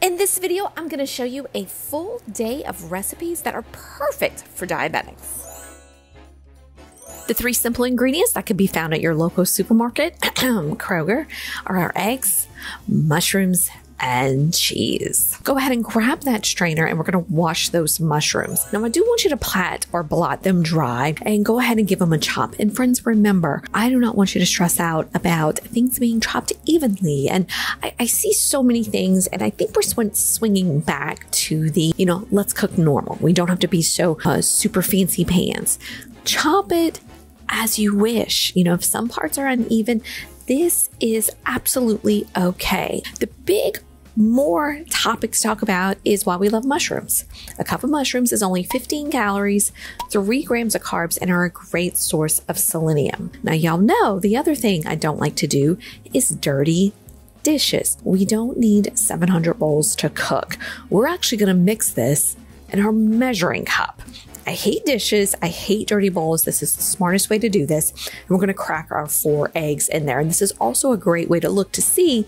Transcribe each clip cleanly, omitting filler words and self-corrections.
In this video, I'm going to show you a full day of recipes that are perfect for diabetics. The 3 simple ingredients that can be found at your local supermarket, Kroger, are our eggs, mushrooms, and cheese. Go ahead and grab that strainer and we're going to wash those mushrooms. Now I do want you to plat or blot them dry and go ahead and give them a chop. And friends, remember, I do not want you to stress out about things being chopped evenly. And I see so many things, and I think we're swinging back to the, let's cook normal. We don't have to be so super fancy pans. Chop it as you wish. If some parts are uneven, this is absolutely okay. The big more topics to talk about is why we love mushrooms. A cup of mushrooms is only 15 calories, 3 grams of carbs, and are a great source of selenium. Now, y'all know the other thing I don't like to do is dirty dishes. We don't need 700 bowls to cook. We're actually going to mix this in our measuring cup. I hate dishes. I hate dirty bowls. This is the smartest way to do this. And we're going to crack our 4 eggs in there. And this is also a great way to look to see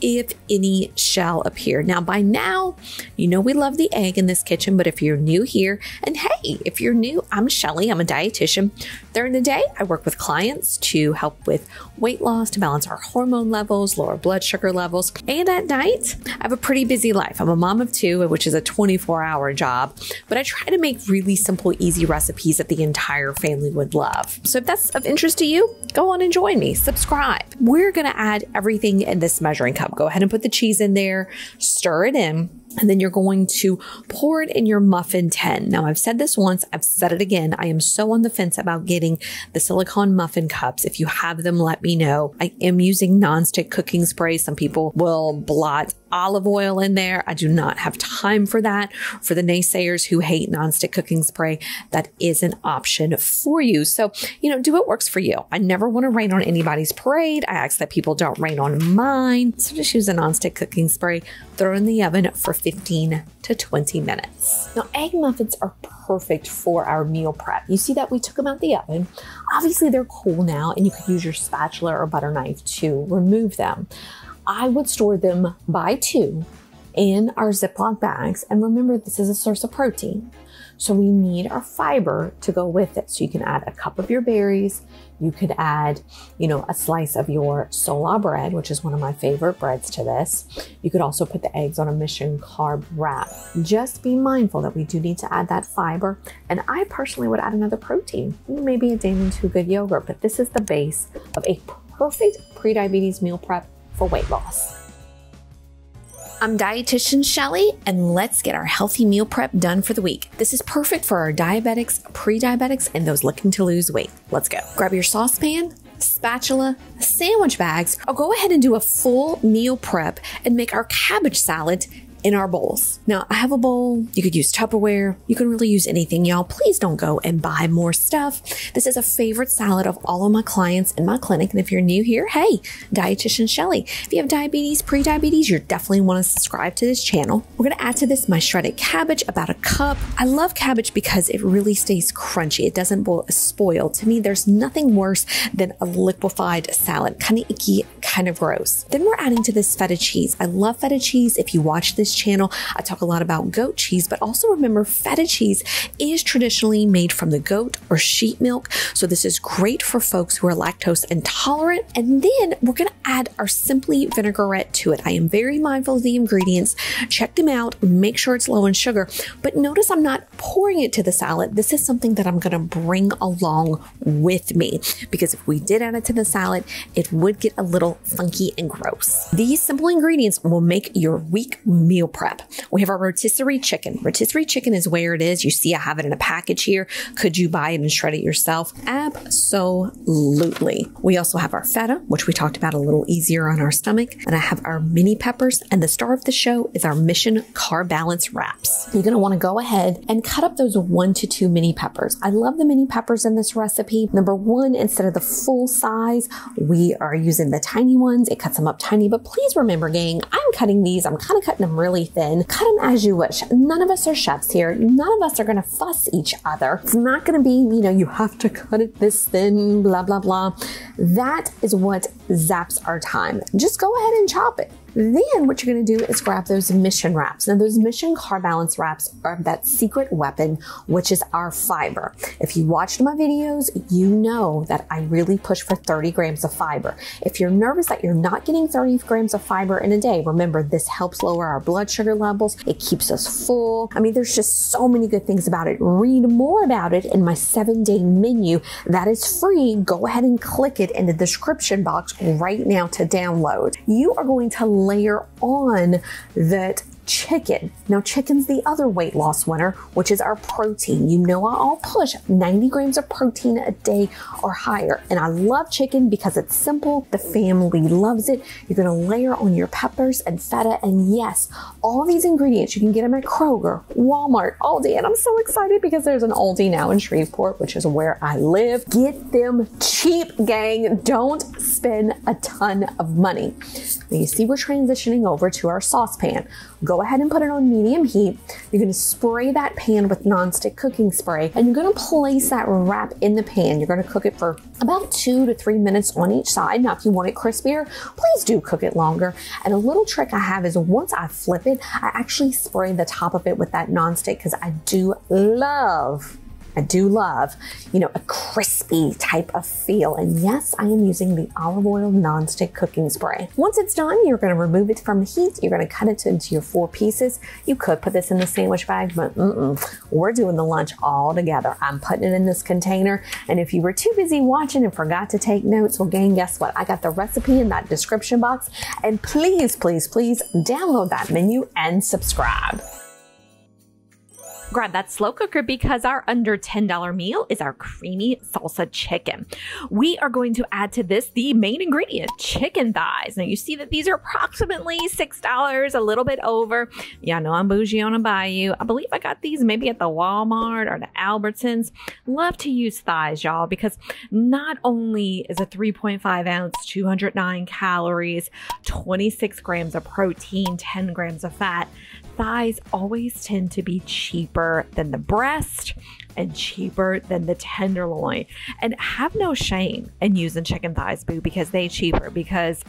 if any shall appear. Now, by now, we love the egg in this kitchen, but if you're new here, and hey, if you're new, I'm Shelly, I'm a dietitian. During the day, I work with clients to help with weight loss, to balance our hormone levels, lower blood sugar levels. And at night, I have a pretty busy life. I'm a mom of 2, which is a 24-hour job, but I try to make really simple, easy recipes that the entire family would love. So if that's of interest to you, go on and join me, subscribe. We're gonna add everything in this measuring cup. Go ahead and put the cheese in there, stir it in, and then you're going to pour it in your muffin tin. Now, I've said this once, I've said it again. I am so on the fence about getting the silicone muffin cups. If you have them, let me know. I am using nonstick cooking spray. Some people will blot olive oil in there. I do not have time for that. For the naysayers who hate nonstick cooking spray, that is an option for you. So, do what works for you. I never want to rain on anybody's parade. I ask that people don't rain on mine. So just use a nonstick cooking spray, throw it in the oven for 15 to 20 minutes. Now, egg muffins are perfect for our meal prep. You see that we took them out the oven. Obviously, they're cool now, and you could use your spatula or butter knife to remove them. I would store them by 2 in our Ziploc bags. And remember, this is a source of protein. So we need our fiber to go with it. So you can add a cup of your berries. You could add, a slice of your sola bread, which is one of my favorite breads to this. You could also put the eggs on a Mission carb wrap. Just be mindful that we do need to add that fiber. And I personally would add another protein, maybe a Danon 2 Good yogurt, but this is the base of a perfect pre-diabetes meal prep for weight loss. I'm Dietitian Shelly, and let's get our healthy meal prep done for the week. This is perfect for our diabetics, pre-diabetics, and those looking to lose weight. Let's go. Grab your saucepan, spatula, sandwich bags, or go ahead and do a full meal prep and make our cabbage salad in our bowls. Now, I have a bowl. You could use Tupperware. You can really use anything, y'all. Please don't go and buy more stuff. This is a favorite salad of all of my clients in my clinic. And if you're new here, hey, Dietitian Shelly. If you have diabetes, pre-diabetes, you definitely want to subscribe to this channel. We're going to add to this my shredded cabbage, about a cup. I love cabbage because it really stays crunchy. It doesn't spoil. To me, there's nothing worse than a liquefied salad. Kind of icky, kind of gross. Then we're adding to this feta cheese. I love feta cheese. If you watch this channel, I talk a lot about goat cheese, but also remember feta cheese is traditionally made from the goat or sheep milk. So this is great for folks who are lactose intolerant. And then we're going to add our Simply vinaigrette to it. I am very mindful of the ingredients. Check them out. Make sure it's low in sugar. But notice I'm not pouring it to the salad. This is something that I'm going to bring along with me, because if we did add it to the salad, it would get a little funky and gross. These simple ingredients will make your week meal prep. We have our rotisserie chicken. Rotisserie chicken is where it is. You see I have it in a package here. Could you buy it and shred it yourself? Absolutely. We also have our feta, which we talked about a little easier on our stomach. And I have our mini peppers. And the star of the show is our Mission Carb Balance wraps. You're going to want to go ahead and cut up those 1 to 2 mini peppers. I love the mini peppers in this recipe. Number 1, instead of the full size, we are using the tiny ones. It cuts them up tiny, but please remember, gang, I'm cutting these. I'm kind of cutting them really thin. Cut them as you wish. None of us are chefs here. None of us are going to fuss each other. It's not going to be, you have to cut it this thin, blah, blah, blah. That is what zaps our time. Just go ahead and chop it. Then what you're going to do is grab those Mission wraps. Now those Mission Carb Balance wraps are that secret weapon, which is our fiber. If you watched my videos, you know that I really push for 30 grams of fiber. If you're nervous that you're not getting 30 grams of fiber in a day, remember this helps lower our blood sugar levels. It keeps us full. I mean, there's just so many good things about it. Read more about it in my 7-day menu that is free. Go ahead and click it in the description box right now to download. You are going to layer on that chicken. Now chicken's the other weight loss winner, which is our protein. You know I'll push 90 grams of protein a day or higher. And I love chicken because it's simple. The family loves it. You're going to layer on your peppers and feta. And yes, all these ingredients, you can get them at Kroger, Walmart, Aldi. And I'm so excited because there's an Aldi now in Shreveport, which is where I live. Get them cheap, gang. Don't spend a ton of money. Now you see we're transitioning over to our saucepan. Go ahead and put it on medium heat. You're going to spray that pan with nonstick cooking spray, and you're going to place that wrap in the pan. You're going to cook it for about 2 to 3 minutes on each side. Now, if you want it crispier, please do cook it longer. And a little trick I have is once I flip it, I actually spray the top of it with that nonstick because I do love, you know, a crispy type of feel. And yes, I am using the olive oil nonstick cooking spray. Once it's done, you're going to remove it from the heat. You're going to cut it into your 4 pieces. You could put this in the sandwich bag, but we're doing the lunch all together. I'm putting it in this container. And if you were too busy watching and forgot to take notes, well, gang, guess what? I got the recipe in that description box. And please, please, please download that menu and subscribe. Grab that slow cooker because our under $10 meal is our creamy salsa chicken. We are going to add to this the main ingredient, chicken thighs. Now you see that these are approximately $6, a little bit over. Yeah, I know I'm bougie on a bayou. I believe I got these maybe at the Walmart or the Albertsons. Love to use thighs, y'all, because not only is a 3.5 ounce, 209 calories, 26 grams of protein, 10 grams of fat, thighs always tend to be cheaper than the breast and cheaper than the tenderloin. And have no shame in using chicken thighs, boo, because they cheaper, because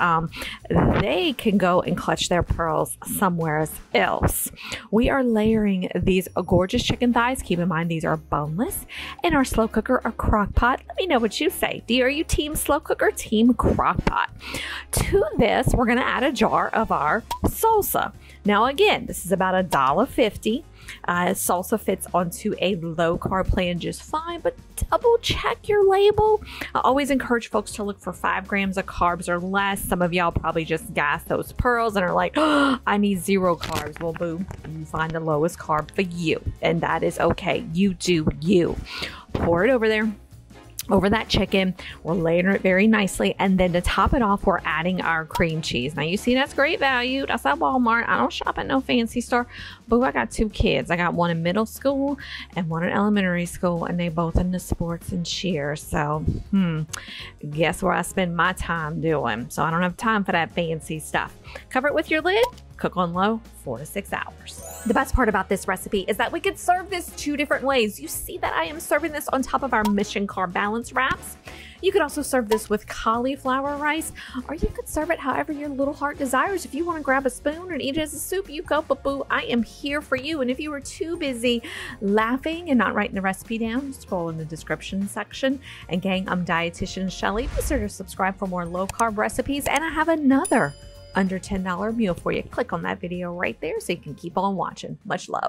they can go and clutch their pearls somewhere else. We are layering these gorgeous chicken thighs. Keep in mind, these are boneless in our slow cooker or crock pot. Let me know what you say. Are you team slow cooker, team crock pot? To this, we're going to add a jar of our salsa. Now, again, this is about $1.50. Salsa fits onto a low carb plan just fine, but double check your label. I always encourage folks to look for 5 grams of carbs or less. Some of y'all probably just gas those pearls and are like, oh, I need 0 carbs. Well, boo, you find the lowest carb for you, and that is okay. You do you. Pour it over there. Over that chicken, we're layering it very nicely, and then to top it off, we're adding our cream cheese. Now you see that's great value. That's at Walmart. I don't shop at no fancy store. Boo, I got 2 kids. I got one in middle school and one in elementary school, and they both into sports and cheer. So, guess where I spend my time doing? So I don't have time for that fancy stuff. Cover it with your lid. Cook on low 4 to 6 hours. The best part about this recipe is that we could serve this 2 different ways. You see that I am serving this on top of our Mission Carb Balance wraps. You could also serve this with cauliflower rice, or you could serve it however your little heart desires. If you want to grab a spoon and eat it as a soup, you go, but boo, I am here for you. And if you were too busy laughing and not writing the recipe down, scroll in the description section. And gang, I'm Dietitian Shelly. Be sure to subscribe for more low carb recipes, and I have another under $10 meal for you. Click on that video right there so you can keep on watching. Much love.